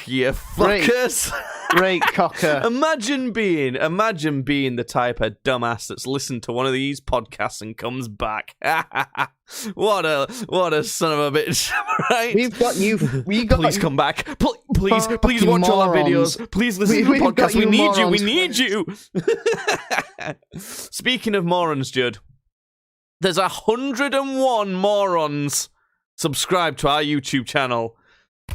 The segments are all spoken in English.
you fuckers. Great cocker. Imagine being the type of dumbass that's listened to one of these podcasts and comes back. What a son of a bitch, right? Please come back. Please watch all our videos. Please listen to the podcast. We need you. We need you. Speaking of morons, Judd, there's 101 morons subscribed to our YouTube channel.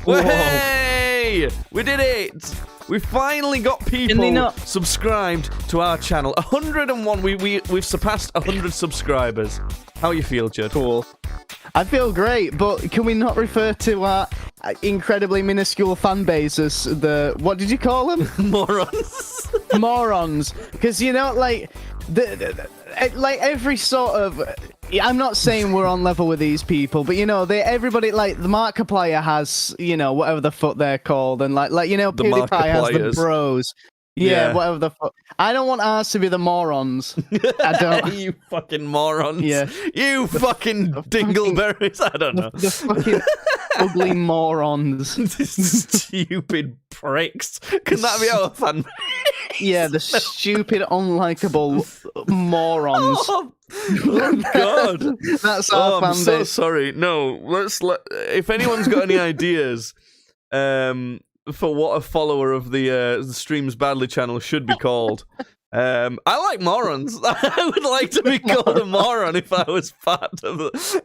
Whoa. Hey! We did it! We finally got people subscribed to our channel. 101. We've surpassed 100 subscribers. How you feel, Judd? Cool. I feel great, but can we not refer to our incredibly minuscule fan base as what did you call them? Morons. Morons. Because, you know, like every sort of... I'm not saying we're on level with these people, but, you know, everybody, like, the Markiplier has, you know, whatever the fuck they're called, and, like you know, PewDiePie has the bros. Yeah, whatever the fuck. I don't want ours to be the morons. I don't. You fucking morons. Yeah. You fucking dingleberries. I don't know. The fucking ugly morons. Stupid pricks. Can that be our fan? Yeah, the stupid, unlikable morons. Oh God. That's our fan base. I'm so sorry. No, if anyone's got any ideas, for what a follower of the Streams Badly channel should be called. I like morons. I would like to be called a moron if I was part of this.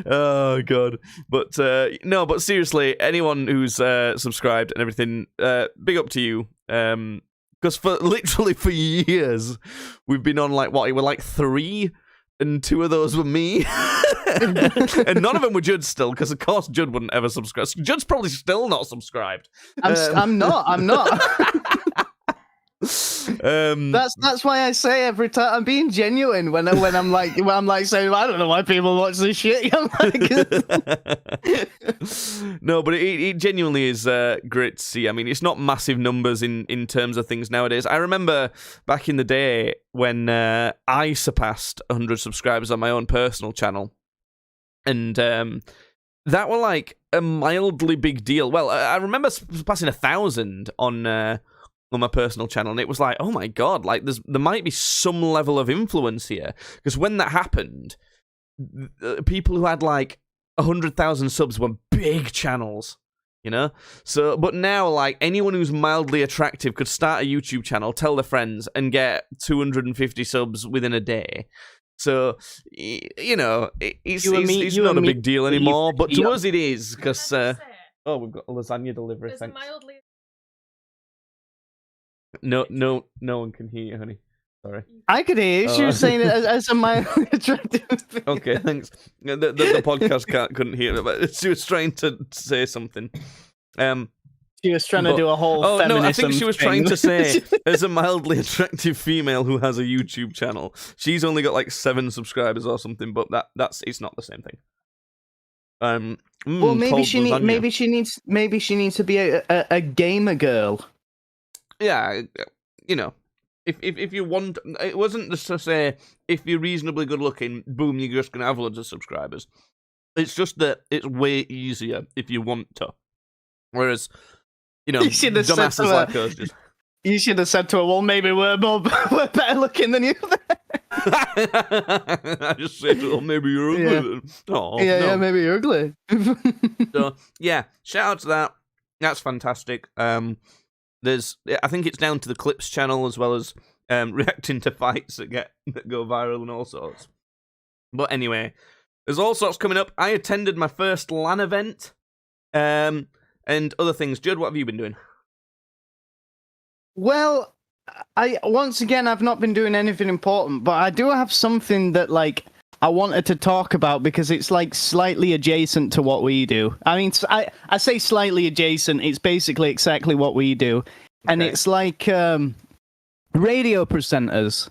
Oh God! But no. But seriously, anyone who's subscribed and everything, big up to you. Because for years we've been on we're like 3. And 2 of those were me. And none of them were Judd still, because of course Judd wouldn't ever subscribe. Judd's probably still not subscribed. I'm not. That's why I say every time I'm being genuine when I'm like saying I don't know why people watch this shit. No, but it genuinely is great to see. I mean, it's not massive numbers in terms of things nowadays. I remember back in the day when I surpassed 100 subscribers on my own personal channel, and that were like a mildly big deal. Well, I remember surpassing 1,000 on my personal channel, and it was like, oh my God, like there might be some level of influence here, because when that happened, people who had like 100,000 subs were big channels, you know. So, but now, like, anyone who's mildly attractive could start a YouTube channel, tell their friends, and get 250 subs within a day. So, you know, it's not a big deal anymore, but to us it is, because oh, we've got a lasagna delivery. Thanks. No one can hear you, honey. Sorry. I could hear you. She was saying it as a mildly attractive thing. Okay, thanks. The podcast couldn't hear it, but she was trying to say something. She was trying to do a whole feminism no, I think she was thing. trying to say, as a mildly attractive female who has a YouTube channel, she's only got like 7 subscribers or something, but it's not the same thing. Well, maybe she needs to be a gamer girl. Yeah, you know, if you want, it wasn't just to say if you're reasonably good looking, boom, you're just gonna have loads of subscribers. It's just that it's way easier if you want to. Whereas, you know, dumbasses like us just... You should have said to her, well, maybe we're better looking than you. I just said, well, maybe you're ugly. Yeah. Oh, yeah, maybe you're ugly. So, yeah, shout out to that. That's fantastic. I think it's down to the Clips channel, as well as reacting to fights that go viral and all sorts. But anyway, there's all sorts coming up. I attended my first LAN event, and other things. Judd, what have you been doing? Well, I've not been doing anything important, but I do have something that I wanted to talk about because it's slightly adjacent to what we do. I mean, I say slightly adjacent. It's basically exactly what we do, and it's like radio presenters.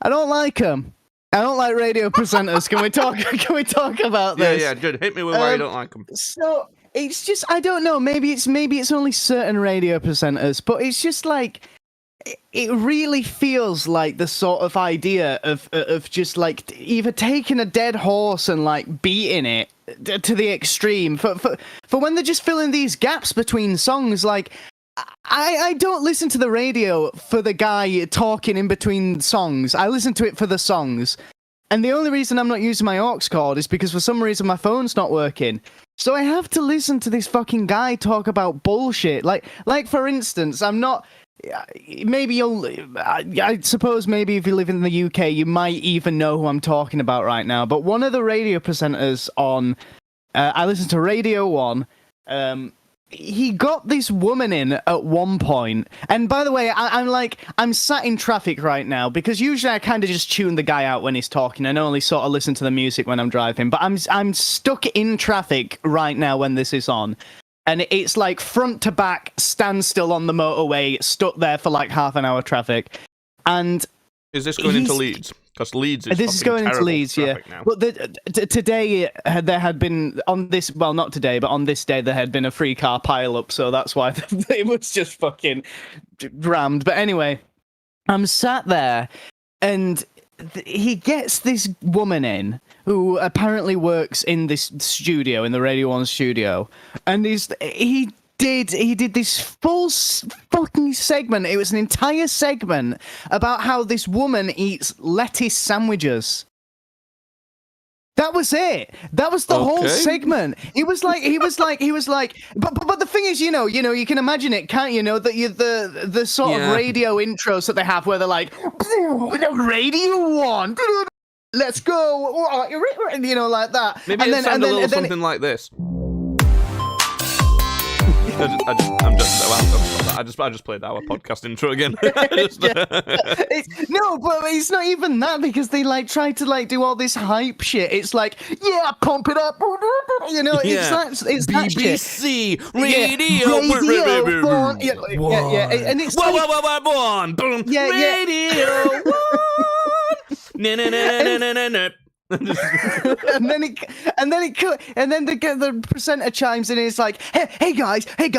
I don't like them. I don't like radio presenters. Can we talk? Can we talk about this? Yeah, good. Hit me with why you don't like them. So it's just I don't know. Maybe it's only certain radio presenters, but it's just it really feels like the sort of idea of just like either taking a dead horse and like beating it to the extreme for when they're just filling these gaps between songs. Like I don't listen to the radio for the guy talking in between songs. I listen to it for the songs. And the only reason I'm not using my aux cord is because for some reason my phone's not working. So I have to listen to this fucking guy talk about bullshit. Like for instance, I'm not. Maybe I suppose maybe if you live in the UK, you might even know who I'm talking about right now. But one of the radio presenters on, I listen to Radio 1. He got this woman in at one point, and by the way, I'm sat in traffic right now because usually I kind of just tune the guy out when he's talking and only sort of listen to the music when I'm driving. But I'm stuck in traffic right now when this is on, and it's like front to back standstill on the motorway, stuck there for like half an hour traffic. And is this going into Leeds? Because Leeds is this is going into Leeds, yeah. Now. Well, today there had been on this. Well, not today, but on this day there had been a free car pile-up, so that's why it was just fucking rammed. But anyway, I'm sat there, and he gets this woman in who apparently works in this studio, in the Radio 1 studio, and he did this full fucking segment. It was an entire segment about how this woman eats lettuce sandwiches. That was it. That was the whole segment. He was like, but the thing is, you can imagine it, can't you? Know that the sort of radio intros that they have where they're like, Radio 1, let's go, like that. Maybe it sounded a little something like this. I just played our podcast intro again. No, but it's not even that because they like try to like do all this hype shit. It's like, yeah, pump it up, it's BBC that Radio, and it's Radio. and then the presenter chimes in and it's like, hey guys, I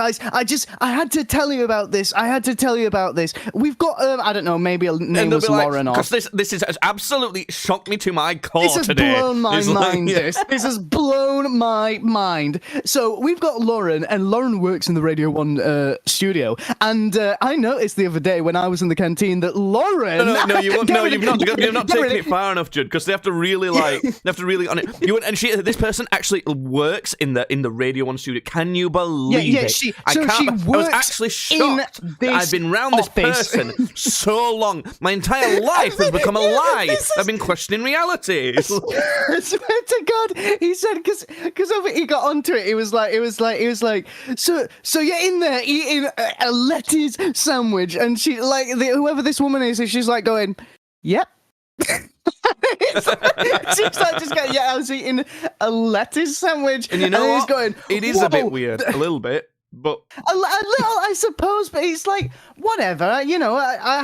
had to tell you about this. We've got I don't know, maybe a name was Lauren, because this has absolutely shocked me to my core this has today. Blown my mind. This has blown my mind. So we've got Lauren, and Lauren works in the Radio 1 studio, and I noticed the other day when I was in the canteen that Lauren you've not taken it far enough, Judd, because they have to really on it. This person actually works in the Radio 1 studio. Can you believe it? I was actually shocked that I've been around this person so long. My entire life has become a lie. I've been questioning reality. I swear to God, he said because he got onto it. He was like, so you're in there eating a lettuce sandwich, and she whoever this woman is, she's like going, yep. She's like just going, I was eating a lettuce sandwich, and you know what? Going, it is a bit weird, a little bit, but a little, I suppose. But it's like whatever, I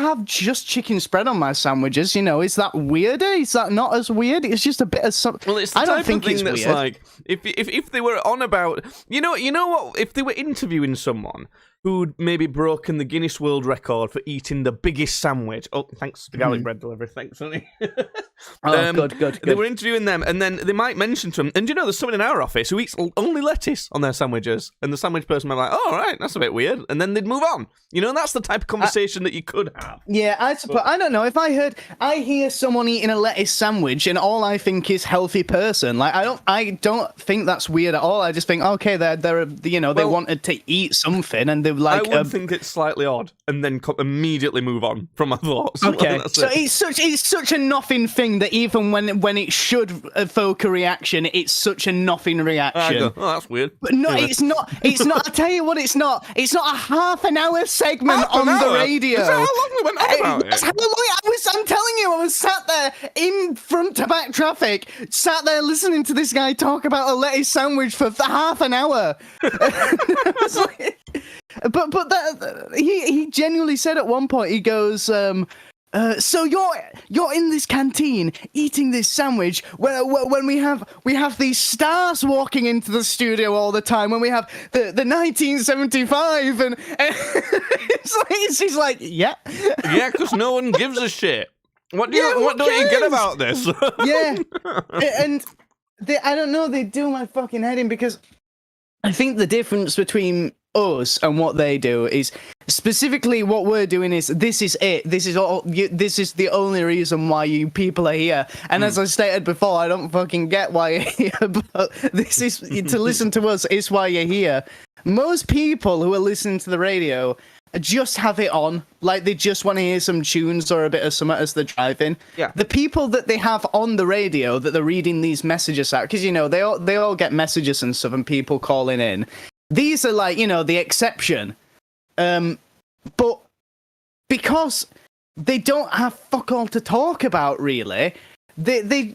have just chicken spread on my sandwiches. Is that weirder? Is that not as weird? It's just a bit of something. Well, it's the type of thing that's weird. Like if they were on about, you know what? If they were interviewing someone who'd maybe broken the Guinness World Record for eating the biggest sandwich. Oh, thanks, the garlic bread delivery. Thanks, honey. Good. They were interviewing them, and then they might mention to them, and there's someone in our office who eats only lettuce on their sandwiches, and the sandwich person might be like, oh, all right, that's a bit weird, and then they'd move on. And that's the type of conversation that you could have. Yeah, I suppose. I don't know, if I hear someone eating a lettuce sandwich, and all I think is healthy person, like, I don't think that's weird at all. I just think, okay, they wanted to eat something, and they like. I would think it's slightly odd, and then immediately move on from my thoughts. Okay, so it's such a nothing thing that even when it should evoke a reaction, it's such a nothing reaction. I go, oh, that's weird. But no, it's not. It's not. I tell you what, it's not. It's not a half an hour segment on the radio. That's how long we went on about it. That's how long I'm telling you, I was sat there in front to back traffic, sat there listening to this guy talk about a lettuce sandwich for half an hour. But he genuinely said at one point, he goes, So you're in this canteen eating this sandwich when we have these stars walking into the studio all the time, when we have the 1975 and she's like, yeah, because no one gives a shit. What don't you get about this? Yeah, and I don't know, they do my fucking head in, because I think the difference between us and what they do is, specifically what we're doing is, this is it. This is all. This is the only reason why you people are here. And as I stated before, I don't fucking get why you're here, but this is, to listen to us is why you're here. Most people who are listening to the radio just have it on, like they just want to hear some tunes or a bit of something as they're driving. Yeah. The people that they have on the radio that they're reading these messages out, because, you know, they all get messages and stuff and people calling in. These are, like, you know, the exception. But because they don't have fuck all to talk about, really, they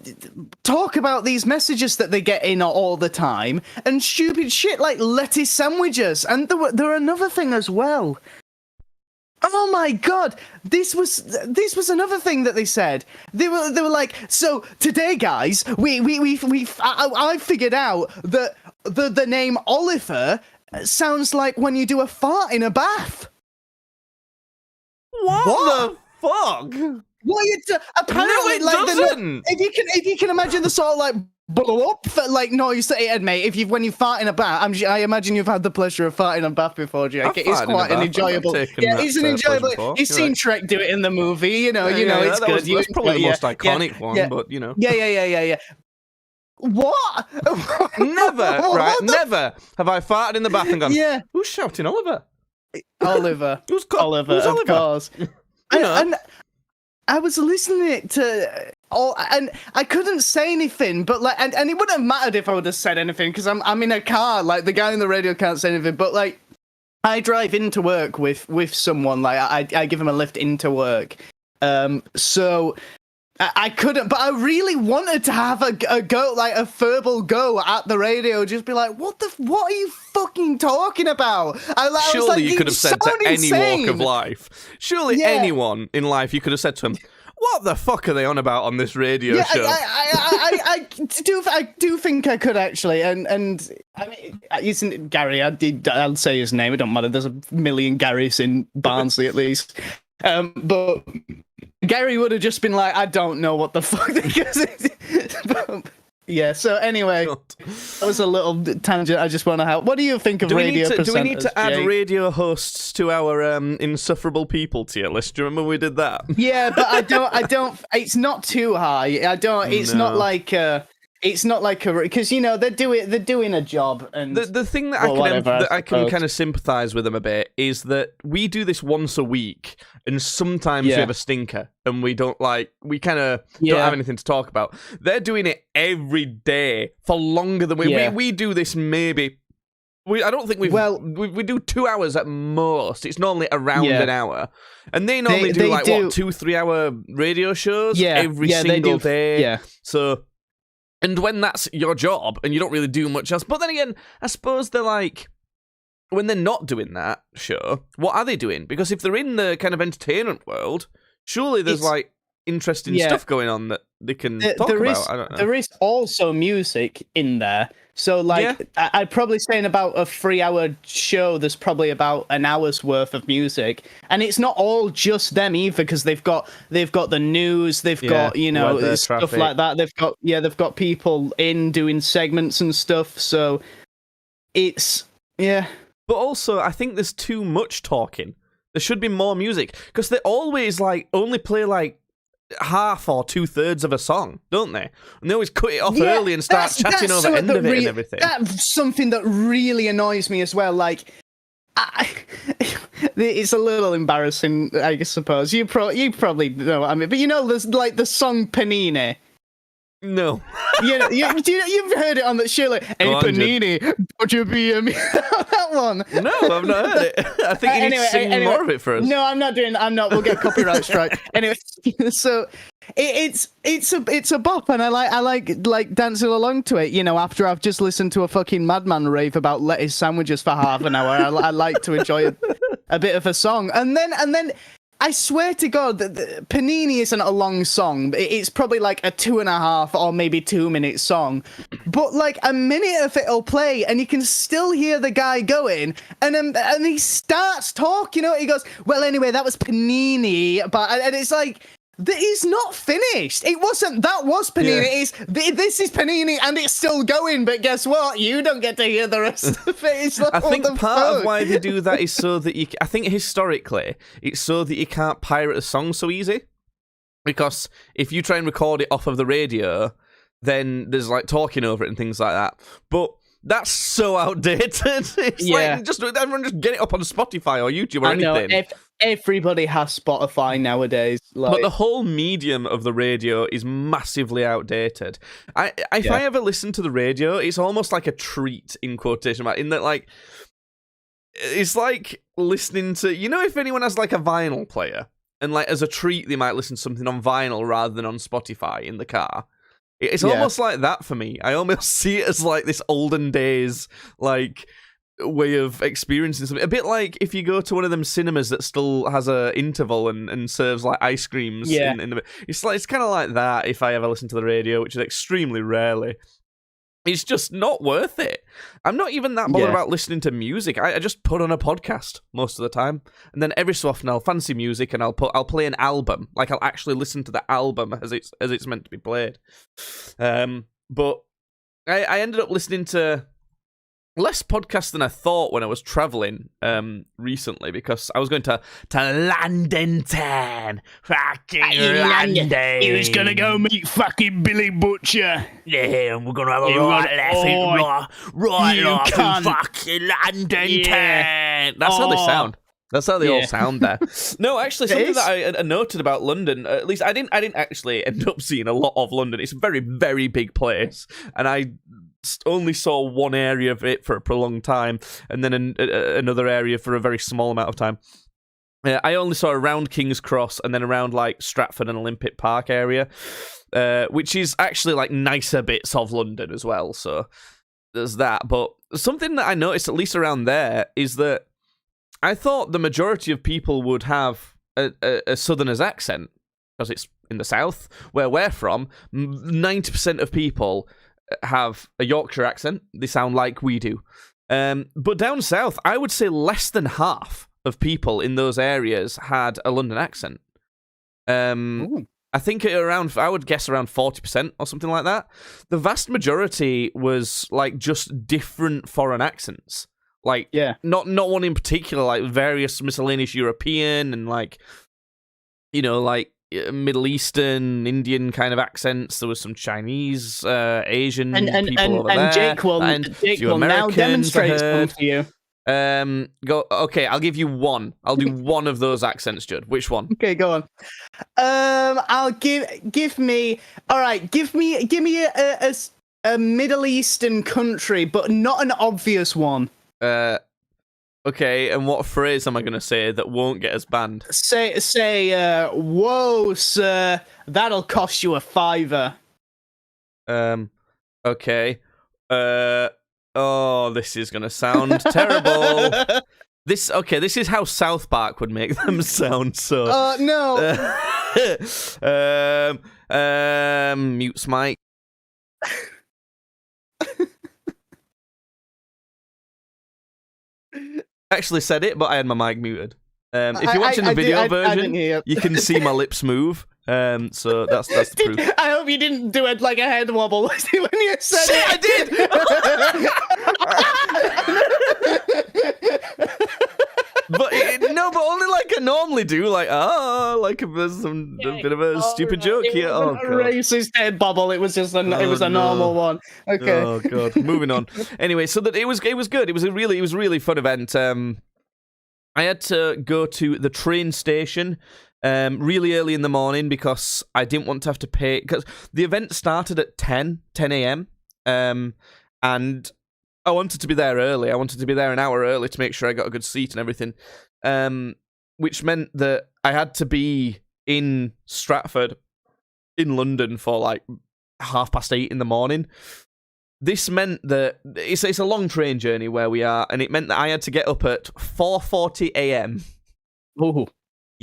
talk about these messages that they get in all the time, and stupid shit like lettuce sandwiches. And there were another thing as well. Oh my god, this was another thing that they said. They were like, so today, guys, I figured out that the name Oliver sounds like when you do a fart in a bath. What the fuck? Well, apparently, No, it doesn't. If you can imagine the sort of like blow up like noise that it had, mate. When you fart in a bath, I imagine you've had the pleasure of farting in a bath before, Jake. It is quite an enjoyable. Yeah, it's an enjoyable. You've seen Shrek do it in the movie, you know. It's good. That's probably the most iconic one, but you know. Yeah. What? Never, right? Never have I farted in the bath and gone, yeah. Who's shouting Oliver? Oliver. Oliver, of course. And I was listening to all, and I couldn't say anything, but like, and it wouldn't have mattered if I would have said anything, because I'm in a car, like the guy on the radio can't say anything, but like, I drive into work with someone, like I give him a lift into work, so I couldn't, but I really wanted to have a go, like a verbal go at the radio, just be like, what are you fucking talking about? Surely like, you could have said to any walk of life. Surely anyone in life, you could have said to him, what the fuck are they on about on this radio show? I do think I could, actually, and I mean, isn't Gary? I'll say his name. It don't matter. There's a million Garys in Barnsley at least, but Gary would have just been like, I don't know what the fuck. Yeah, so anyway, that was a little tangent. I just want to help. What do you think of radio presenters? Do we need to add Jake? radio hosts to our insufferable people tier list? Do you remember we did that? Yeah, but I don't. It's not too high. I don't. It's not like it's not like a, because, you know, they're doing a job, and the thing that I can kind of sympathise with them a bit is that we do this once a week, and sometimes we have a stinker, and we kind of don't have anything to talk about. They're doing it every day for longer than we do this. Maybe I don't think we do 2 hours at most. It's normally around an hour, and they normally do 2-3 hour radio shows every single day. Yeah, so. And when that's your job and you don't really do much else, but then again, I suppose they're like, when they're not doing that show, what are they doing? Because if they're in the kind of entertainment world, surely there's like interesting stuff going on that they can talk about. I don't know. There is also music in there. So, like, I'd probably say in about a 3-hour show, there's probably about an hour's worth of music, and it's not all just them either, because they've got the news, they've got, you know, weather, stuff traffic. like that. They've got people in doing segments and stuff. So it's But also, I think there's too much talking. There should be more music, because they always like only play like half or 2/3 of a song, don't they? And they always cut it off early and start chatting over the end of it and everything. That's something that really annoys me as well. Like, it's a little embarrassing, I suppose. You probably know what I mean, but you know, there's like the song Panini. No. You've heard it on the show, like, hey, Panini, would you be a that one? No, I've not heard it. I think you need to sing more of it for us. No, I'm not. We'll get copyright strike. Anyway, so it's a bop, and I like dancing along to it. You know, after I've just listened to a fucking madman rave about lettuce sandwiches for half an hour, I like to enjoy a bit of a song, and then I swear to God that Panini isn't a long song. It's probably like a 2.5 or maybe 2 minute song, but like a minute of it'll play, and you can still hear the guy going, and he starts talking. You know, he goes, "Well, anyway, that was Panini," and it's like. That is not finished. It wasn't. That was Panini. Yeah. This is Panini, and it's still going. But guess what? You don't get to hear the rest of it. It's like, I think part of why they do that is so that you. I think historically, it's so that you can't pirate a song so easy. Because if you try and record it off of the radio, then there's like talking over it and things like that. But that's so outdated. It's like everyone just get it up on Spotify or YouTube or anything. Know, everybody has Spotify nowadays. Like... But the whole medium of the radio is massively outdated. If I ever listen to the radio, it's almost like a treat, in quotation marks, in that, like, it's like listening to, you know, if anyone has like a vinyl player, and like as a treat they might listen to something on vinyl rather than on Spotify in the car. It's almost like that for me. I almost see it as like this olden days, like, way of experiencing something. A bit like if you go to one of them cinemas that still has a interval and serves like ice creams. In the, it's kind of like that if I ever listen to the radio, which is extremely rarely. It's just not worth it. I'm not even that bothered about listening to music. I just put on a podcast most of the time, and then every so often I'll fancy music and I'll play an album. Like I'll actually listen to the album as it's meant to be played. But I ended up listening to less podcasts than I thought when I was traveling recently, because I was going to London town. Fucking London. He was going to go meet fucking Billy Butcher. Yeah, and we're going to have a right laugh in fucking London town. That's how they sound. That's how they all sound there. No, actually, something that I noted about London, at least I didn't actually end up seeing a lot of London. It's a very, very big place, and I only saw one area of it for a prolonged time, and then another area for a very small amount of time. I only saw around King's Cross and then around like Stratford and Olympic Park area, which is actually like nicer bits of London as well. So there's that. But something that I noticed, at least around there, is that I thought the majority of people would have a Southerner's accent, because it's in the south, where we're from. 90% of people have a Yorkshire accent. They sound like we do. But down south, I would say less than half of people in those areas had a London accent. I think I would guess around 40% or something like that. The vast majority was like just different foreign accents. Like, not one in particular, like various miscellaneous European and like, you know, like Middle Eastern, Indian kind of accents. There was some Chinese, Asian people over there. And Jake will now demonstrate some for you. Okay, I'll give you one. I'll do one of those accents, Judd. Which one? Okay, go on. I'll give me a Middle Eastern country, but not an obvious one. Okay, and what phrase am I going to say that won't get us banned? Say, whoa, sir, that'll cost you a $5. Okay. Oh, this is going to sound terrible. This is how South Park would make them sound, so... no. Mute Mike. Actually said it, but I had my mic muted. If you're watching the video version, you can see my lips move. So that's the proof. I hope you didn't do it like a head wobble when you said it. I did. But only like I normally do, like a bit of a stupid joke here. Oh, God. Racist head bobble. It was just a normal one. Okay. Oh God. Moving on. Anyway, so that it was good. It was a really fun event. I had to go to the train station really early in the morning because I didn't want to have to pay, because the event started at 10 a.m. And I wanted to be there early. I wanted to be there an hour early to make sure I got a good seat and everything, which meant that I had to be in Stratford, in London, for like 8:30 in the morning. This meant that it's a long train journey where we are, and it meant that I had to get up at 4:40 a.m. Oh.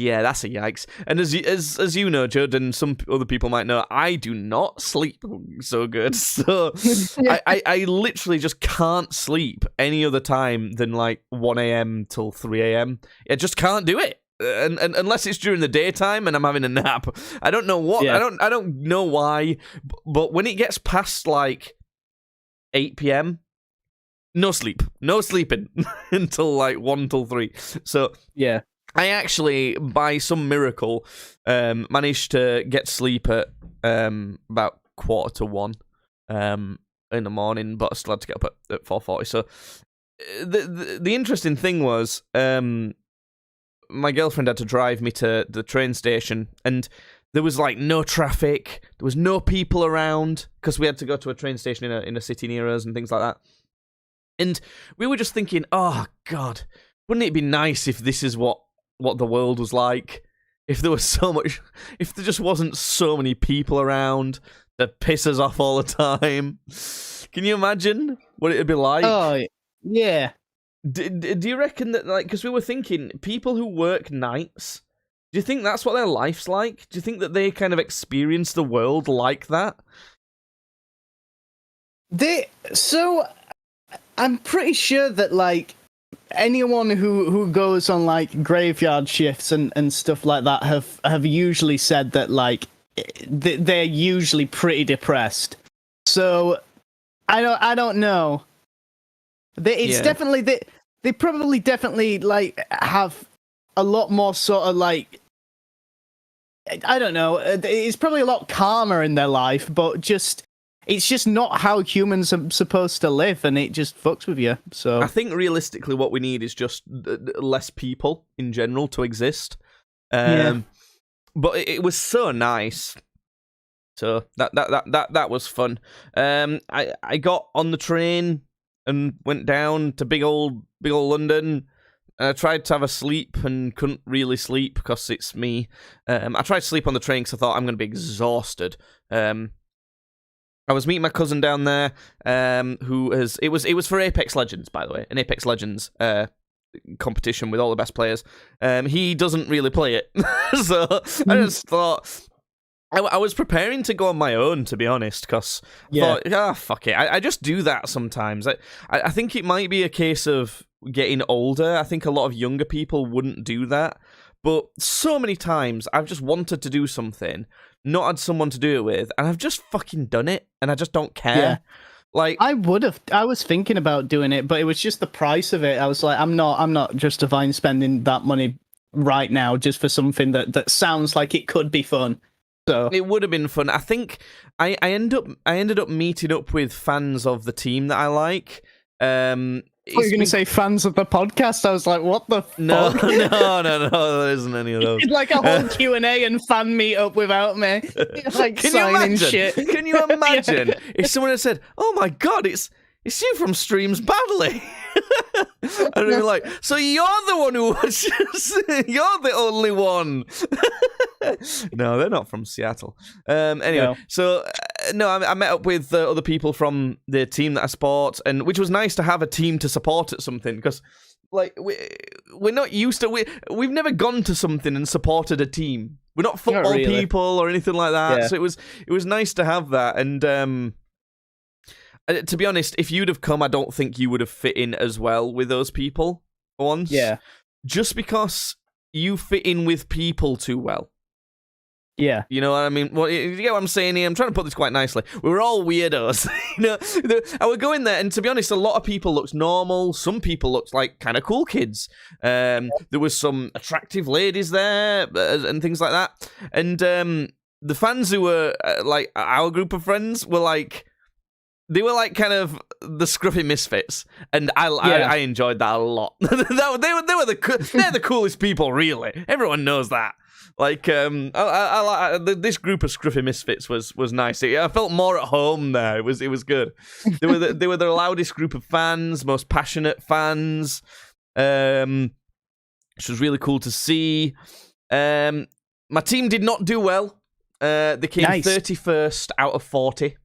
Yeah, that's a yikes. And as you know, Judd, and some other people might know, I do not sleep so good. So Yeah. I literally just can't sleep any other time than like 1 a.m. till 3 a.m. I just can't do it. And unless it's during the daytime and I'm having a nap. I don't know what. Yeah. I don't know why. But when it gets past like 8 p.m., no sleeping until like 1 till 3. So Yeah. I actually, by some miracle, managed to get sleep at about 1:45 in the morning, but I still had to get up at 4:40. So the interesting thing was, my girlfriend had to drive me to the train station, and there was like no traffic, there was no people around, because we had to go to a train station in a city near us and things like that. And we were just thinking, oh God, wouldn't it be nice if this is what the world was like? If there was if there just wasn't so many people around that piss us off all the time. Can you imagine what it'd be like? Oh, yeah. Do you reckon that, like, because we were thinking, people who work nights, do you think that's what their life's like? Do you think that they kind of experience the world like that? So I'm pretty sure that like anyone who goes on like graveyard shifts and stuff like that have usually said that like they're usually pretty depressed. So I don't know. It's definitely they probably definitely like have a lot more sort of like, I don't know. It's probably a lot calmer in their life, but it's just not how humans are supposed to live, and it just fucks with you. So I think realistically, what we need is just less people in general to exist. But it was so nice. So that was fun. I got on the train and went down to big old London. I tried to have a sleep and couldn't really sleep because it's me. I tried to sleep on the train because I thought I'm going to be exhausted. I was meeting my cousin down there, it was for Apex Legends, by the way, an Apex Legends competition with all the best players. He doesn't really play it, so I just thought I was preparing to go on my own, to be honest, because I thought, fuck it, I just do that sometimes. I think it might be a case of getting older. I think a lot of younger people wouldn't do that, but so many times I've just wanted to do something, not had someone to do it with, and I've just fucking done it, and I just don't care. Yeah. Like, I was thinking about doing it, but it was just the price of it. I was like, I'm not justifying spending that money right now just for something that sounds like it could be fun. So it would have been fun. I think I ended up meeting up with fans of the team that I like. You're going to say fans of the podcast? I was like, what the fuck? No, there isn't any of those. Like a whole Q&A and fan meet up without me. Like signing shit. Can you imagine if someone had said, "Oh my God, it's you from Streams Badly," and they're like, "So you're the one who watches? You're the only one." No, they're not from Seattle. Anyway, No. so no, I met up with other people from the team that I support, and which was nice to have a team to support at something, because like we're not used to we've never gone to something and supported a team. We're not football people or anything like that. Yeah. So it was nice to have that. And to be honest, if you'd have come, I don't think you would have fit in as well with those people for once. Yeah. Just because you fit in with people too well. Yeah. You know what I mean? Well, you get what I'm saying here? I'm trying to put this quite nicely. We were all weirdos. You know, I would go in there, and to be honest, a lot of people looked normal. Some people looked like kind of cool kids. There was some attractive ladies there and things like that. And the fans who were like our group of friends were like, they were like kind of the scruffy misfits, and I enjoyed that a lot. They're the coolest people, really. Everyone knows that. Like, this group of scruffy misfits was nice. I felt more at home there. It was good. They were the loudest group of fans, most passionate fans, which was really cool to see. My team did not do well. They came 31st out of 40.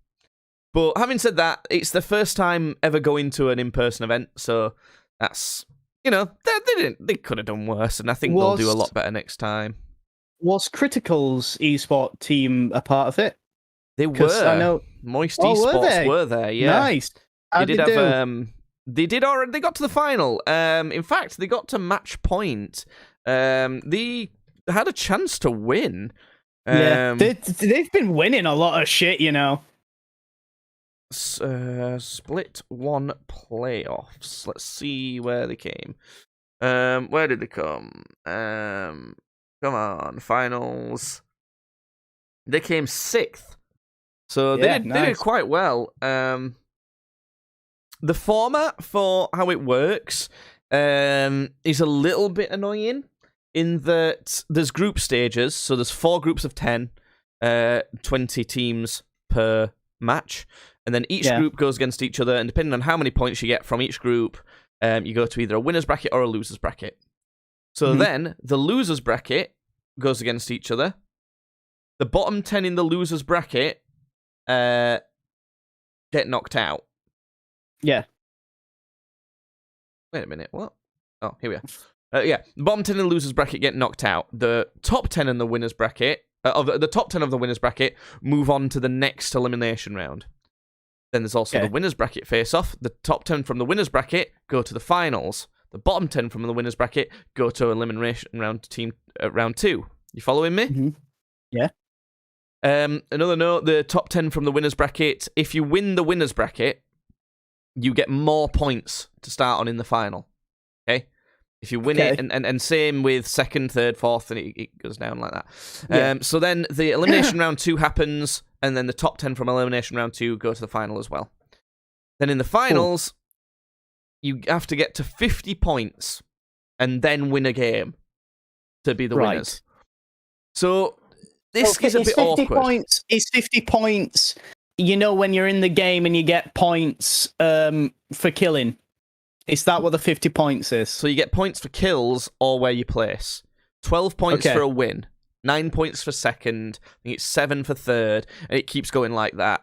But having said that, it's the first time ever going to an in-person event, so that's you know, they didn't. They could have done worse, and I think they'll do a lot better next time. Was Critical's esport team a part of it? They were. I know Moist Esports were there. Yeah, nice. They did have. They did already. They got to the final. In fact, they got to match point. They had a chance to win. Yeah, they've been winning a lot of shit, you know. Split 1 playoffs. Let's see where they came. Where did they come? Come on, finals. They came 6th, so they did quite well. The format for how it works is a little bit annoying in that there's group stages, so there's 4 groups of 10, 20 teams per match, and then each group goes against each other, and depending on how many points you get from each group, you go to either a winner's bracket or a loser's bracket. So then the loser's bracket goes against each other. The bottom 10 in the loser's bracket get knocked out. Yeah. Wait a minute, what? Oh, here we are. The bottom 10 in the loser's bracket get knocked out. The top 10 in the winner's bracket, the top 10 of the winner's bracket move on to the next elimination round. Then there's also the winner's bracket face-off. The top 10 from the winner's bracket go to the finals. The bottom 10 from the winner's bracket go to elimination round round 2. You following me? Mm-hmm. Yeah. Another note, the top 10 from the winner's bracket, if you win the winner's bracket, you get more points to start on in the final. Okay? If you win it, and same with 2nd, 3rd, 4th, and it goes down like that. So then the elimination round 2 happens, and then the top 10 from elimination round 2 go to the final as well. Then in the finals, you have to get to 50 points and then win a game to be the winners. So this is a bit awkward. It's 50 points, you know, when you're in the game and you get points for killing. Is that what the 50 points is? So you get points for kills or where you place. 12 points for a win. 9 points for 2nd. I think it's 7 for 3rd. And it keeps going like that.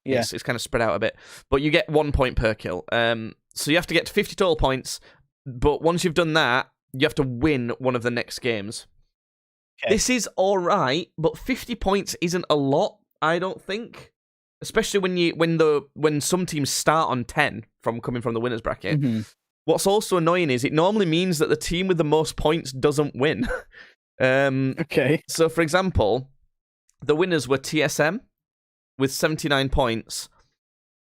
It's kind of spread out a bit. But you get 1 point per kill. So you have to get to 50 total points. But once you've done that, you have to win one of the next games. This is alright, but 50 points isn't a lot, I don't think. Especially when some teams start on 10 from coming from the winner's bracket. What's also annoying is it normally means that the team with the most points doesn't win. So, for example, the winners were TSM with 79 points.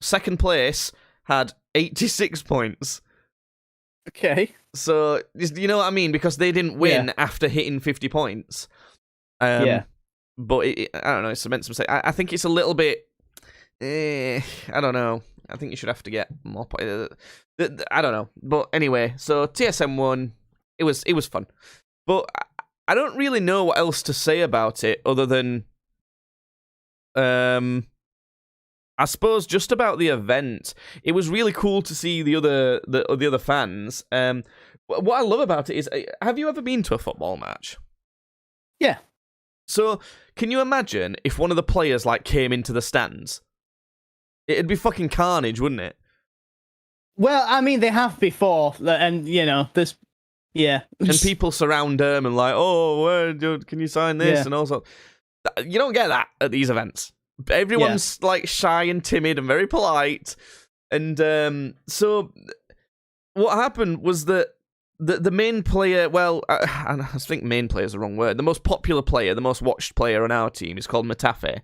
2nd place had 86 points. So, you know what I mean? Because they didn't win after hitting 50 points. But I don't know, it's meant to say. I think it's a little bit... I don't know. I think you should have to get more points. I don't know. But anyway, so TSM won. It was fun. But I don't really know what else to say about it other than... I suppose just about the event. It was really cool to see the other fans. What I love about it is, have you ever been to a football match? Yeah. So, can you imagine if one of the players came into the stands? It'd be fucking carnage, wouldn't it? Well, I mean, they have before, and you know, there's and people surround them and can you sign this and also. You don't get that at these events. Everyone's shy and timid and very polite, and so what happened was that the main player, I think main player is the wrong word. The most popular player, the most watched player on our team is called Matafe,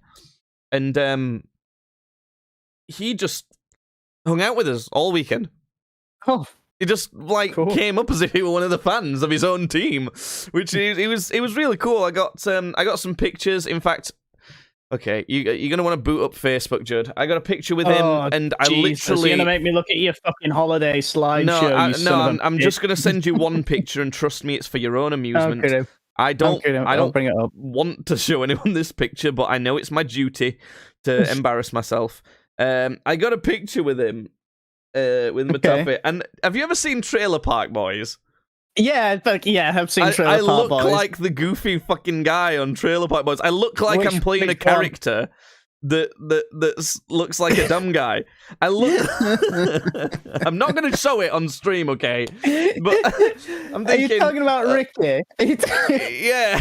and he just hung out with us all weekend. Oh. He just came up as if he were one of the fans of his own team, which it was really cool. I got some pictures. In fact, okay, you're gonna want to boot up Facebook, Judd. I got a picture with him, and I literally... You're gonna make me look at your fucking holiday slideshow. I'm just gonna send you one picture, and trust me, it's for your own amusement. Okay. I don't bring it up. Want to show anyone this picture, but I know it's my duty to embarrass myself. I got a picture with him, with Matafe. And have you ever seen Trailer Park Boys? Yeah, I've seen Trailer Park Boys. I look like the goofy fucking guy on Trailer Park Boys. I look like I'm playing a character that looks like a dumb guy. I look. I'm not going to show it on stream, okay? But I'm thinking. Are you talking about Ricky? Yeah.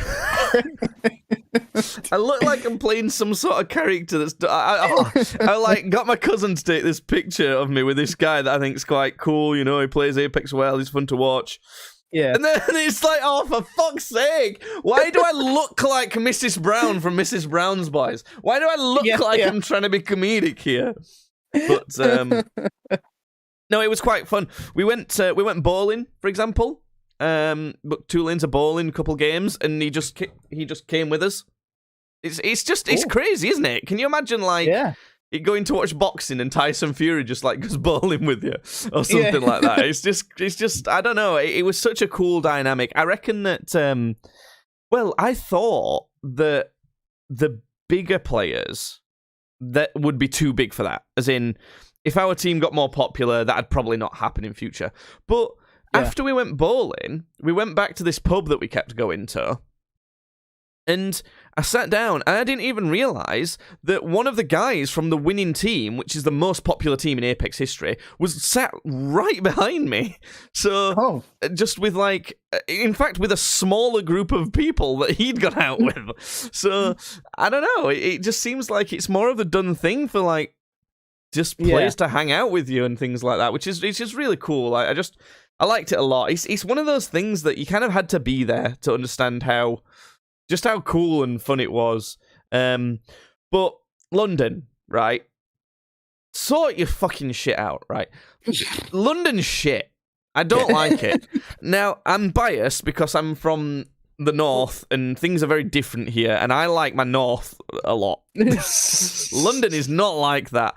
I look like I'm playing some sort of character that's. I like got my cousin to take this picture of me with this guy that I think's quite cool. You know, he plays Apex well. He's fun to watch. Yeah. And then it's like, oh, for fuck's sake, why do I look like Mrs. Brown from Mrs. Brown's Boys? Why do I look like I'm trying to be comedic here? But no, it was quite fun. We went bowling, for example. But 2 lanes of bowling, a couple games, and he just came with us. It's crazy, isn't it? Can you imagine going to watch boxing and Tyson Fury just like goes bowling with you or something like that? It's just I don't know. It was such a cool dynamic. I reckon that I thought that the bigger players that would be too big for that. As in, if our team got more popular, that'd probably not happen in future. But after we went bowling, we went back to this pub that we kept going to. And I sat down, and I didn't even realise that one of the guys from the winning team, which is the most popular team in Apex history, was sat right behind me. So, just with in fact, with a smaller group of people that he'd gone out with. So, I don't know. It just seems like it's more of a done thing for, just players to hang out with you and things like that, which is it's just really cool. I liked it a lot. It's one of those things that you kind of had to be there to understand how cool and fun it was. But London, right? Sort your fucking shit out, right? London's shit. I don't like it. Now, I'm biased because I'm from the north and things are very different here, and I like my north a lot. London is not like that.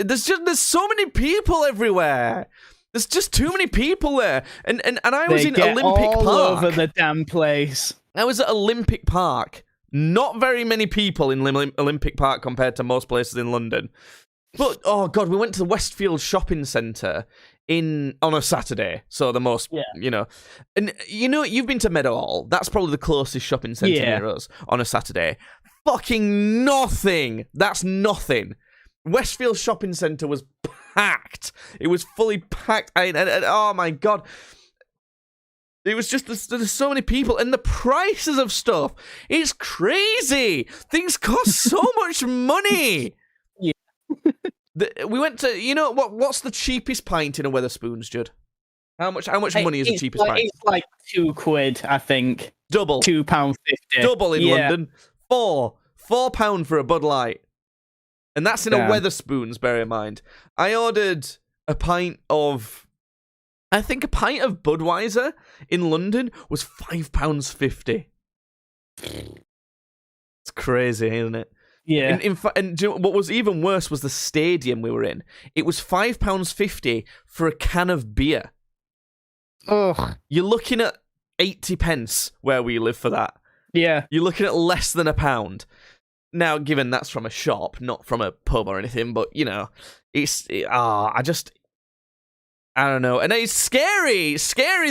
There's so many people everywhere. There's just too many people there. And I was in Olympic Park. All over the damn place. I was at Olympic Park. Not very many people in Olympic Park compared to most places in London. But, oh God, we went to the Westfield Shopping Centre on a Saturday. So the most, And, you've been to Meadowhall. That's probably the closest shopping centre near us on a Saturday. Fucking nothing. That's nothing. Westfield Shopping Centre was packed. It was fully packed. And oh my God. It was just, there's so many people, and the prices of stuff, it's crazy. Things cost so much money. Yeah. We went to, what's the cheapest pint in a Wetherspoons, Judd? How much money is the cheapest pint? It's like £2, I think. Double. £2.50. Double in London. £4 for a Bud Light. And that's in a Wetherspoons, bear in mind. I ordered a pint of Budweiser in London was £5.50. It's crazy, isn't it? Yeah. In fact, and do you know what was even worse was the stadium we were in. It was £5.50 for a can of beer. Ugh. You're looking at 80p where we live for that. Yeah. You're looking at less than £1. Now, given that's from a shop, not from a pub or anything, but I don't know. And it's scary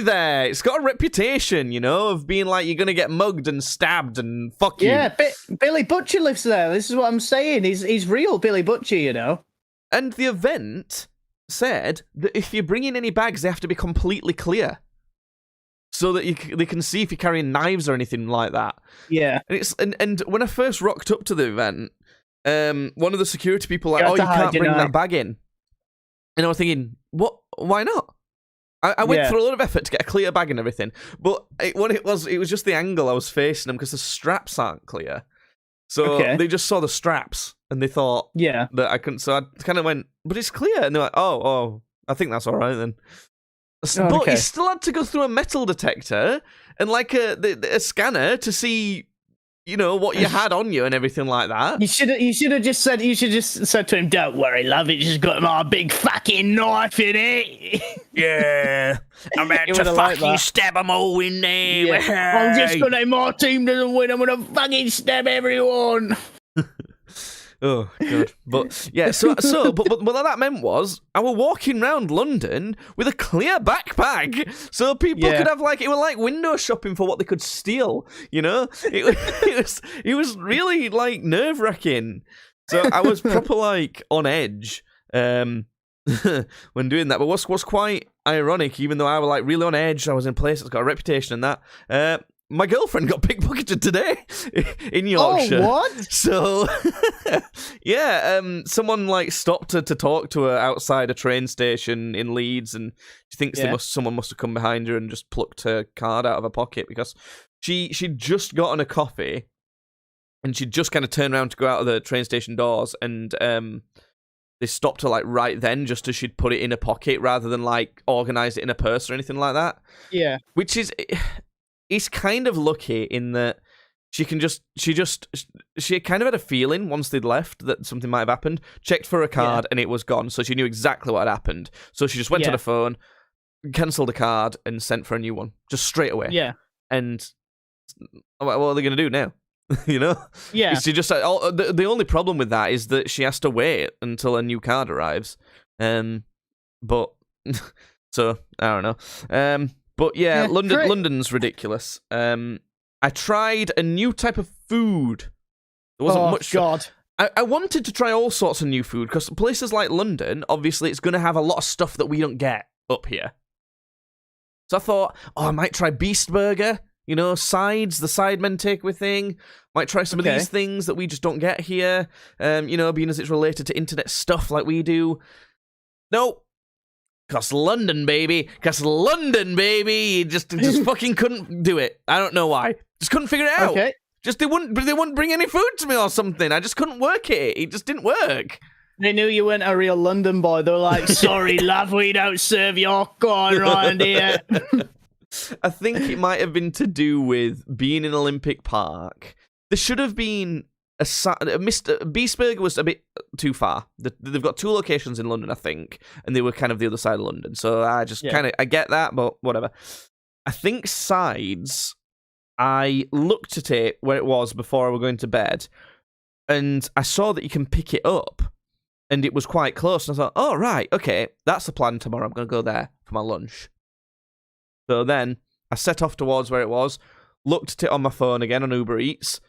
there. It's got a reputation, of being like you're going to get mugged and stabbed and fuck you. Yeah, Billy Butcher lives there. This is what I'm saying. He's real Billy Butcher, And the event said that if you're bringing any bags, they have to be completely clear. So that they can see if you're carrying knives or anything like that. Yeah. And when I first rocked up to the event, one of the security people you can't bring that bag in. And I was thinking, what? Why not? I went through a lot of effort to get a clear bag and everything, but it was just the angle I was facing them because the straps aren't clear. So they just saw the straps and they thought that I couldn't. So I kind of went, but it's clear. And they're like, oh, I think that's all right then. But you still had to go through a metal detector and a scanner to see, what you had on you and everything like that. You should have just said to him, "Don't worry, love, it's just got my big fucking knife in it." Yeah, I'm about to fucking stab them all in there. Yeah. I'm just gonna, my team doesn't win, I'm gonna fucking stab everyone. Oh God! But yeah, but what that meant was I were walking around London with a clear backpack, so people could have it was like window shopping for what they could steal. It was really nerve-wracking. So I was proper like on edge when doing that. But what's quite ironic, even though I was like really on edge, I was in a place that's got a reputation and that. My girlfriend got pickpocketed today in Yorkshire. Oh, what? So, yeah, someone like stopped her to talk to her outside a train station in Leeds, and she thinks someone must have come behind her and just plucked her card out of her pocket because she'd just gotten a coffee, and she'd just kind of turned around to go out of the train station doors, and they stopped her like right then, just as she'd put it in a pocket rather than like organise it in a purse or anything like that. Yeah, which is. It's kind of lucky in that she kind of had a feeling once they'd left that something might have happened, checked for a card and it was gone. So she knew exactly what had happened. So she just went to the phone, cancelled the card and sent for a new one just straight away. Yeah. And what are they going to do now? You know? Yeah. She just the only problem with that is that she has to wait until a new card arrives. But so I don't know. But yeah, London's ridiculous. I tried a new type of food. There wasn't much. God. I wanted to try all sorts of new food because places like London, obviously, it's going to have a lot of stuff that we don't get up here. So I thought, I might try Beast Burger. You know, sides, the sidemen takeaway thing. Might try some of these things that we just don't get here. You know, being as it's related to internet stuff like we do. No. Cause London, baby. You just fucking couldn't do it. I don't know why. Just couldn't figure it out. Okay. Just they wouldn't bring any food to me or something. I just couldn't work it. It just didn't work. They knew you weren't a real London boy. They were like, sorry, love, we don't serve your corn around here. I think it might have been to do with being in Olympic Park. There should have been Beast Burger was a bit too far. They've got two locations in London, I think, and they were kind of the other side of London. So I just I get that, but whatever. I think sides. I looked at it where it was before I was going to bed, and I saw that you can pick it up, and it was quite close. And I thought, oh right, okay, that's the plan tomorrow. I'm going to go there for my lunch. So then I set off towards where it was, looked at it on my phone again on Uber Eats.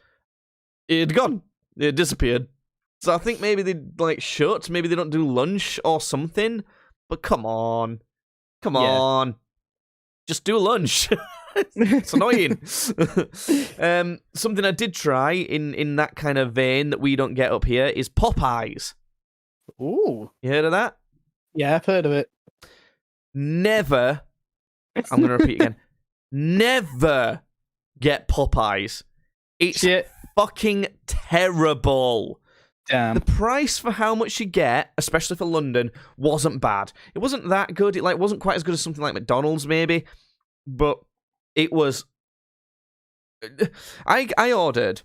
It had gone. It had disappeared. So I think maybe they like shut. Maybe they don't do lunch or something. But come on. Just do lunch. It's annoying. Something I did try in that kind of vein that we don't get up here is Popeyes. Ooh. You heard of that? Yeah, I've heard of it. Never. I'm going to repeat again. Never get Popeyes. It's fucking terrible. Damn. The price for how much you get, especially for London, wasn't bad. It wasn't that good. It wasn't quite as good as something like McDonald's, maybe. But it was. I ordered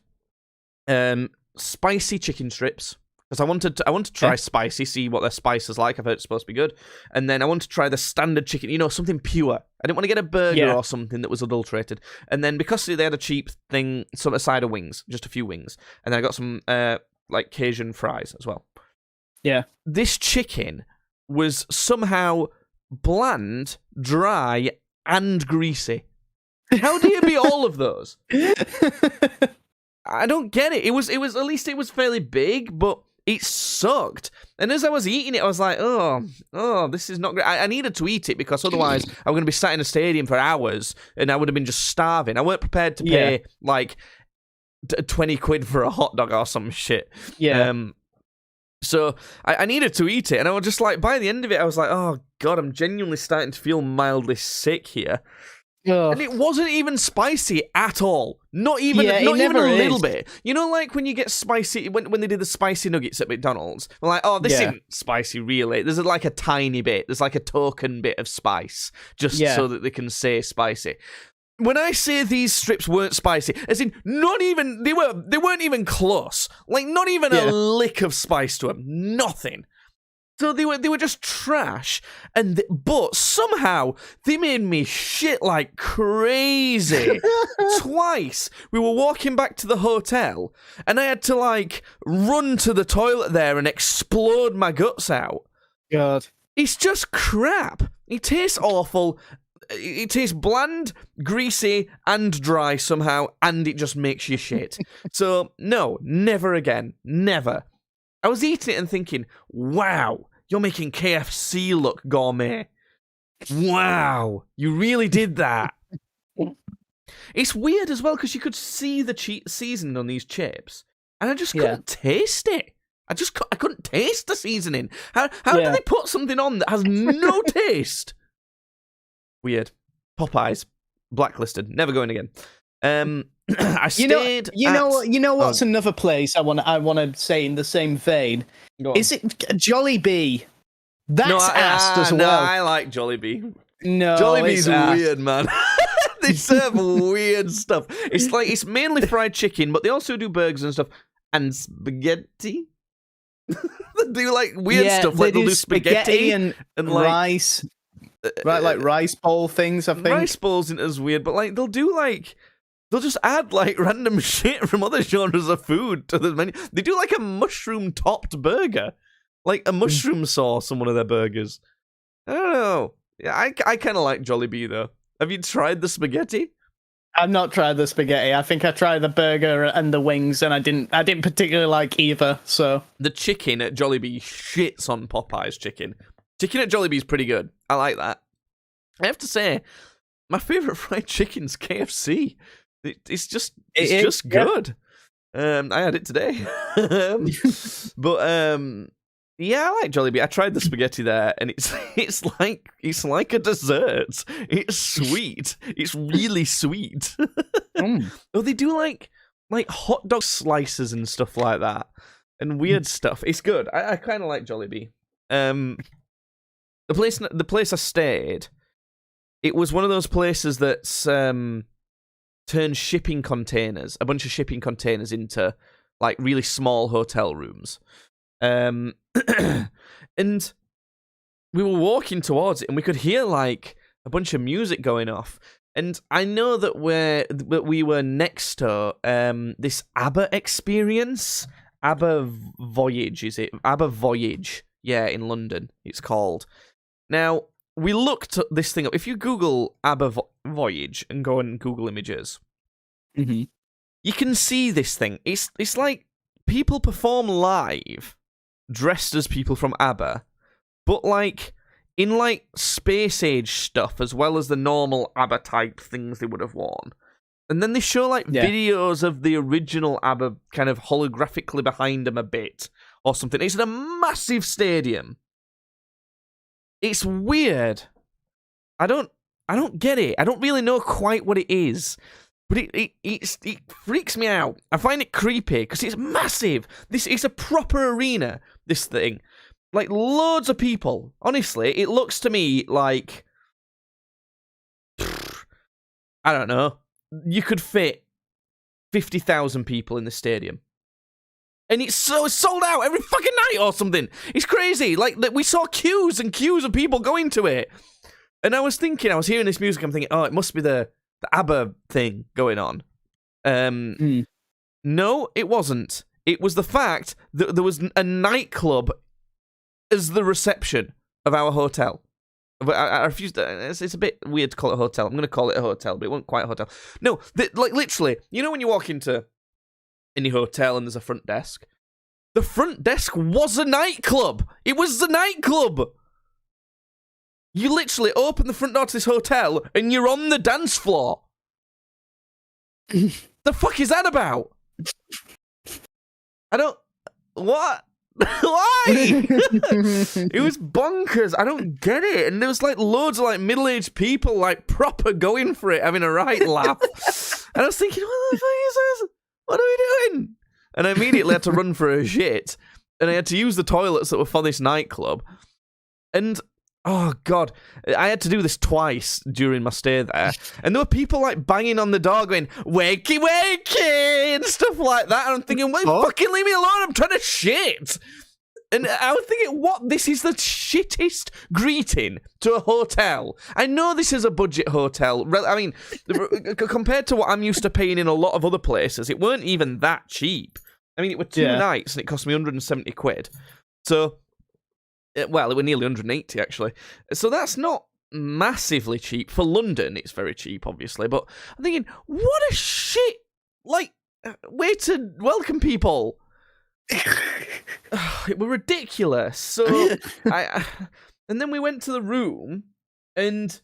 spicy chicken strips because I wanted to try spicy, see what their spice is like. I've heard it's supposed to be good, and then I wanted to try the standard chicken. You know, something pure. I didn't want to get a burger or something that was adulterated. And then because they had a cheap thing, some side of wings, just a few wings, and then I got some like Cajun fries as well. Yeah. This chicken was somehow bland, dry, and greasy. How do you be all of those? I don't get it. It was at least it was fairly big, but it sucked. And as I was eating it, I was like, oh, this is not great. I needed to eat it because otherwise I'm going to be sat in a stadium for hours and I would have been just starving. I weren't prepared to pay like 20 quid for a hot dog or some shit. Yeah. So I needed to eat it, and I was just like, by the end of it, I was like, oh god, I'm genuinely starting to feel mildly sick here. Ugh. And it wasn't even spicy at all. Not even a little bit. You know, like when you get spicy, when they did the spicy nuggets at McDonald's, we're like, oh, this isn't spicy really. There's like a tiny bit. There's like a token bit of spice, just so that they can say spicy. When I say these strips weren't spicy, as in not even, they weren't even close. Like not even a lick of spice to them. Nothing. So they were just trash, but somehow they made me shit like crazy. Twice we were walking back to the hotel, and I had to like run to the toilet there and explode my guts out. God, it's just crap. It tastes awful. It tastes bland, greasy, and dry somehow, and it just makes you shit. So no, never again, never. I was eating it and thinking, wow, you're making KFC look gourmet. Wow, you really did that. It's weird as well because you could see the seasoning on these chips, and I just couldn't taste it. I couldn't taste the seasoning. How do they put something on that has no taste? Weird. Popeyes, blacklisted, never going again. I stayed. You know what's another place I want to say in the same vein? Is it Jollibee? That's asked as well. No, I like Jollibee. No, Jollibee's weird, man. They serve weird stuff. It's mainly fried chicken, but they also do burgers and stuff and spaghetti. They do like weird stuff, like they'll do spaghetti and like, rice, right? Like rice bowl things. I think rice bowls isn't as weird, but like they'll just add like random shit from other genres of food to the menu. They do like a mushroom topped burger, like a mushroom sauce on one of their burgers. I don't know. Yeah, I kind of like Jollibee though. Have you tried the spaghetti? I've not tried the spaghetti. I think I tried the burger and the wings, and I didn't particularly like either. So the chicken at Jollibee shits on Popeye's chicken. Chicken at Jollibee is pretty good. I like that. I have to say, my favorite fried chicken's KFC. It's just good. I had it today, but yeah, I like Jollibee. I tried the spaghetti there, and it's like a dessert. It's sweet. It's really sweet. Oh, they do like hot dog slices and stuff like that, and weird stuff. It's good. I kind of like Jollibee. The place I stayed, it was one of those places that's turned shipping containers, a bunch of shipping containers, into like really small hotel rooms. And we were walking towards it, and we could hear like a bunch of music going off. And I know that we were next to this ABBA experience. ABBA Voyage, is it? ABBA Voyage, yeah, in London, it's called. Now, we looked at this thing up. If you Google ABBA Voyage and go and Google images, you can see this thing. It's like people perform live, dressed as people from ABBA, but like in like space age stuff as well as the normal ABBA type things they would have worn. And then they show like videos of the original ABBA kind of holographically behind them a bit or something. It's in a massive stadium. It's weird. I don't get it. I don't really know quite what it is. But it freaks me out. I find it creepy because it's massive. It's a proper arena, this thing. Like, loads of people. Honestly, it looks to me like, I don't know, you could fit 50,000 people in the stadium. And it's sold out every fucking night or something. It's crazy. Like, we saw queues and queues of people going to it. And I was hearing this music, I'm thinking, oh, it must be the ABBA thing going on. No, it wasn't. It was the fact that there was a nightclub as the reception of our hotel. But I refuse to. It's a bit weird to call it a hotel. I'm going to call it a hotel, but it wasn't quite a hotel. No, like literally, you know when you walk into any hotel and there's a front desk? The front desk was a nightclub. It was the nightclub. You literally open the front door to this hotel and you're on the dance floor. The fuck is that about? What? Why? It was bonkers. I don't get it. And there was like loads of like middle-aged people like proper going for it, having a right laugh. And I was thinking, what the fuck is this? What are we doing? And I immediately had to run for a shit. And I had to use the toilets that were for this nightclub. And oh, God. I had to do this twice during my stay there. And there were people, like, banging on the door going, wakey, wakey, and stuff like that. And I'm thinking, well, fucking leave me alone. I'm trying to shit. And I was thinking, what? This is the shittest greeting to a hotel. I know this is a budget hotel. I mean, compared to what I'm used to paying in a lot of other places, it weren't even that cheap. I mean, it were 2 nights, and it cost me 170 quid. So... well, it were nearly 180, actually. So that's not massively cheap. For London, it's very cheap, obviously. But I'm thinking, what a shit, like, way to welcome people. it were ridiculous. So and then we went to the room, and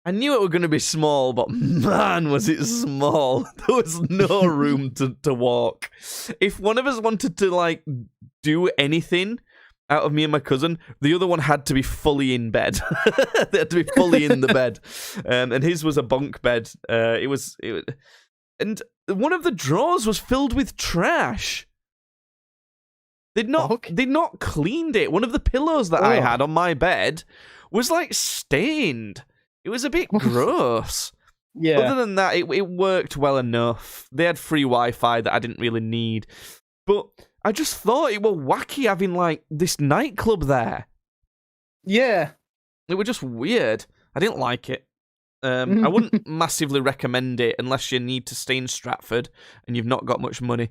I knew it were going to be small, but man, was it small. There was no room to walk. If one of us wanted to, like, do anything out of me and my cousin, the other one had to be fully in bed. They had to be fully in the bed. And his was a bunk bed. It was, and one of the drawers was filled with trash. They'd not cleaned it. One of the pillows that I had on my bed was, like, stained. It was a bit gross. Yeah. Other than that, it worked well enough. They had free Wi-Fi that I didn't really need. But I just thought it were wacky having, like, this nightclub there. Yeah. It were just weird. I didn't like it. I wouldn't massively recommend it unless you need to stay in Stratford and you've not got much money.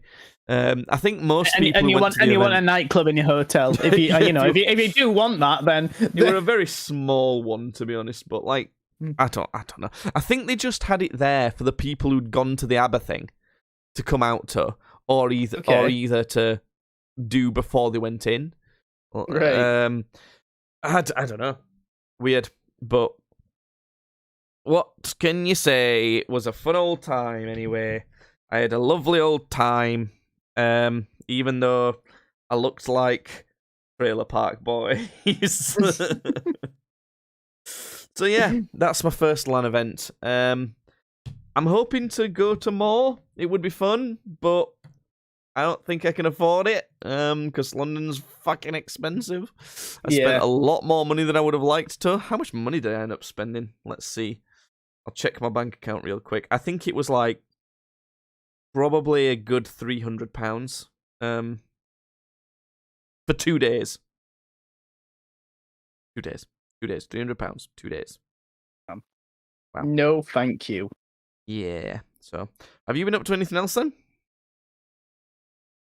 I think most people and you want a nightclub in your hotel. If you if you do want that, then it were a very small one, to be honest. But, like, I don't know. I think they just had it there for the people who'd gone to the ABBA thing to come out to, or either to do before they went in. Right. I don't know. Weird, but what can you say? It was a fun old time anyway. I had a lovely old time, even though I looked like Trailer Park Boys. So yeah, that's my first LAN event. I'm hoping to go to more. It would be fun, but I don't think I can afford it, because London's fucking expensive. I spent a lot more money than I would have liked to. How much money did I end up spending? Let's see. I'll check my bank account real quick. I think it was, like, probably a good £300 for 2 days. 2 days. 2 days. £300. 2 days. Wow. No, thank you. Yeah. So, have you been up to anything else then?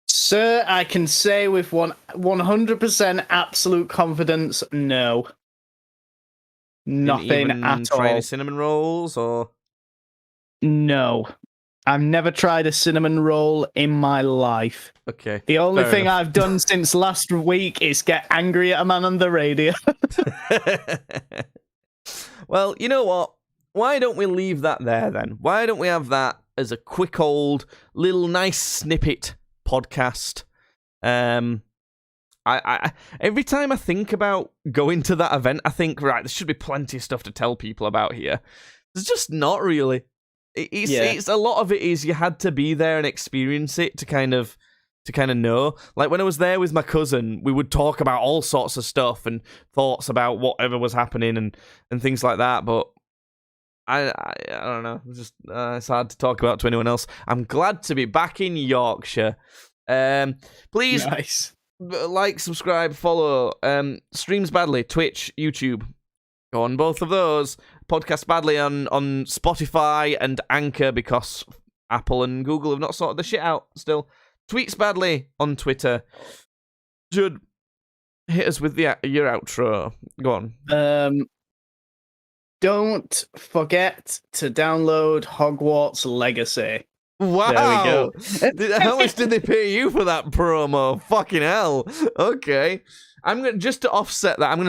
Sir, I can say with 100% absolute confidence, no. Nothing at all. Try any cinnamon rolls or? No. I've never tried a cinnamon roll in my life. Okay. The only thing I've done since last week is get angry at a man on the radio. Well, you know what? Why don't we leave that there then? Why don't we have that as a quick old little nice snippet podcast? I every time I think about going to that event, I think, right, there should be plenty of stuff to tell people about here. There's just not really. It's a lot of it is you had to be there and experience it to kind of know. Like when I was there with my cousin, we would talk about all sorts of stuff and thoughts about whatever was happening and things like that. But I don't know. It's hard to talk about to anyone else. I'm glad to be back in Yorkshire. Please. Nice. Like, subscribe, follow, Streams Badly, Twitch, YouTube. Go on both of those. Podcast Badly on Spotify and Anchor because Apple and Google have not sorted the shit out still. Tweets Badly on Twitter. Judd, hit us with your outro. Go on. Don't forget to download Hogwarts Legacy. Wow! There we go. How much did they pay you for that promo? Fucking hell. Okay. I'm gonna just to offset that. I'm gonna